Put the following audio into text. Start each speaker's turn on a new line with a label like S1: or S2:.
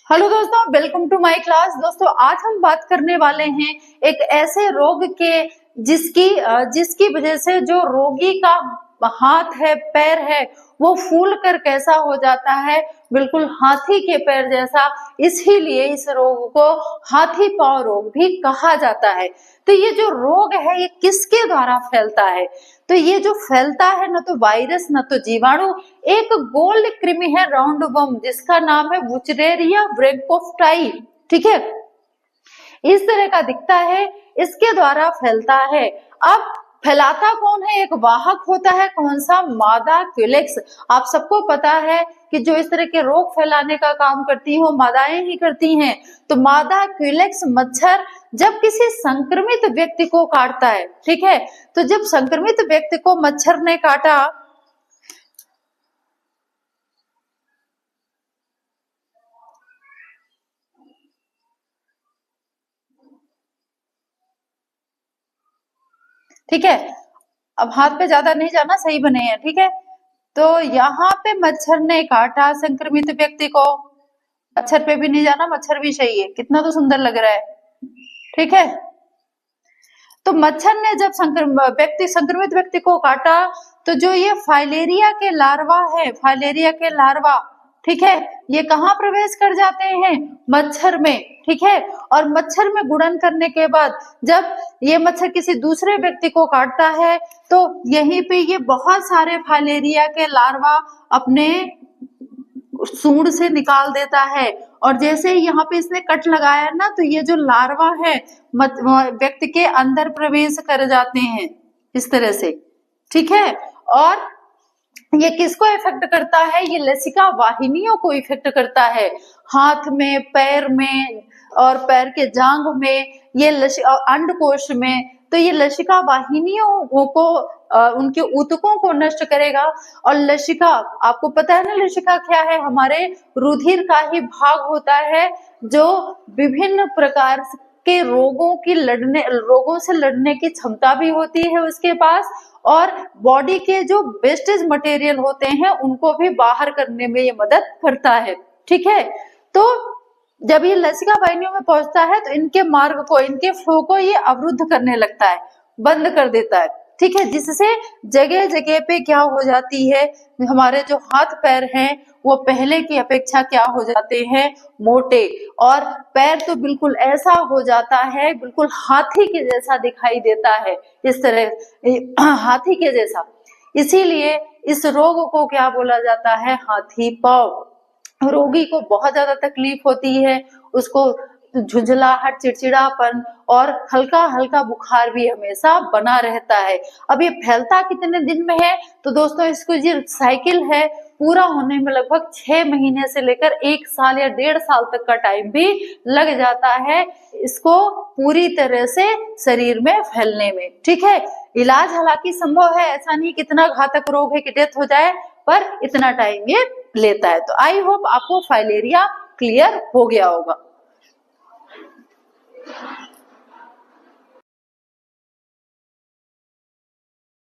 S1: Hello दोस्तों, welcome to my class. दोस्तों आज हम बात करने वाले हैं एक ऐसे रोग के जिसकी वजह से जो रोगी का हाथ है, पैर है, वो फूल कर कैसा हो जाता है, बिल्कुल हाथी के पैर जैसा। इसीलिए इस रोग को हाथी पांव रोग भी कहा जाता है। तो ये जो रोग है ये किसके द्वारा फैलता है? तो ये जो फैलता है न तो वायरस न तो जीवाणु, एक गोल्ड कृमि है राउंड वर्म जिसका नाम है वुचरेरिया ब्रैंकोफ्टाई। ठीक है, इस तरह का दिखता है, इसके द्वारा फैलता है। अब फैलाता कौन है? एक वाहक होता है, कौन सा? मादा क्यूलेक्स। आप सबको पता है कि जो इस तरह के रोग फैलाने का काम करती है वो मादाएं ही करती हैं। तो मादा क्यूलेक्स मच्छर जब किसी संक्रमित व्यक्ति को काटता है, ठीक है, तो जब संक्रमित व्यक्ति को मच्छर ने काटा, ठीक है, अब हाथ पे ज्यादा नहीं जाना, सही बने हैं, ठीक है। तो यहाँ पे मच्छर ने काटा संक्रमित व्यक्ति को, मच्छर पे भी नहीं जाना, मच्छर भी सही है, कितना तो सुंदर लग रहा है, ठीक है। तो मच्छर ने जब संक्रमित व्यक्ति को काटा, तो जो ये फाइलेरिया के लार्वा है, फाइलेरिया के लार्वा, ठीक है, ये कहाँ प्रवेश कर जाते हैं? मच्छर में, ठीक है। और मच्छर में गुणन करने के बाद जब ये मच्छर किसी दूसरे व्यक्ति को काटता है तो यहीं पे ये बहुत सारे फाइलेरिया के लार्वा अपने सूंड से निकाल देता है। और जैसे ही यहाँ पे इसने कट लगाया ना, तो ये जो लार्वा है व्यक्ति के अंदर प्रवेश कर जाते हैं इस तरह से, ठीक है। और ये किसको इफेक्ट करता है? ये लसिका वाहिनियों को इफेक्ट करता है, हाथ में, पैर में और पैर के जांघ में, ये अंडकोश में। तो ये लसिका वाहिनियों को उनके ऊतकों को नष्ट करेगा। और लसिका, आपको पता है ना लसिका क्या है? हमारे रुधिर का ही भाग होता है जो विभिन्न प्रकार के रोगों से लड़ने की क्षमता भी होती है उसके पास, और बॉडी के जो वेस्टेज मटेरियल होते हैं उनको भी बाहर करने में ये मदद करता है, ठीक है। तो जब ये लसिका वाहिनियों में पहुंचता है तो इनके मार्ग को, इनके फ्लो को ये अवरुद्ध करने लगता है, बंद कर देता है, ठीक है। जिससे जगह जगह पे क्या हो जाती है, हमारे जो हाथ पैर हैं वो पहले की अपेक्षा क्या हो जाते हैं? मोटे। और पैर तो बिल्कुल ऐसा हो जाता है, बिल्कुल हाथी के जैसा दिखाई देता है, इस तरह हाथी के जैसा। इसीलिए इस रोग को क्या बोला जाता है? हाथी पांव। रोगी को बहुत ज्यादा तकलीफ होती है, उसको झुंझलाहट, चिड़चिड़ापन और हल्का हल्का बुखार भी हमेशा बना रहता है। अब ये फैलता कितने दिन में है? तो दोस्तों इसको जो साइकिल है पूरा होने में लगभग 6 महीने से लेकर 1 साल या 1.5 साल तक का टाइम भी लग जाता है इसको पूरी तरह से शरीर में फैलने में, ठीक है। इलाज हालांकि संभव है, ऐसा नहीं कितना घातक रोग है कि डेथ हो जाए, पर इतना टाइम ये लेता है। तो आई होप आपको फाइलेरिया क्लियर हो गया होगा।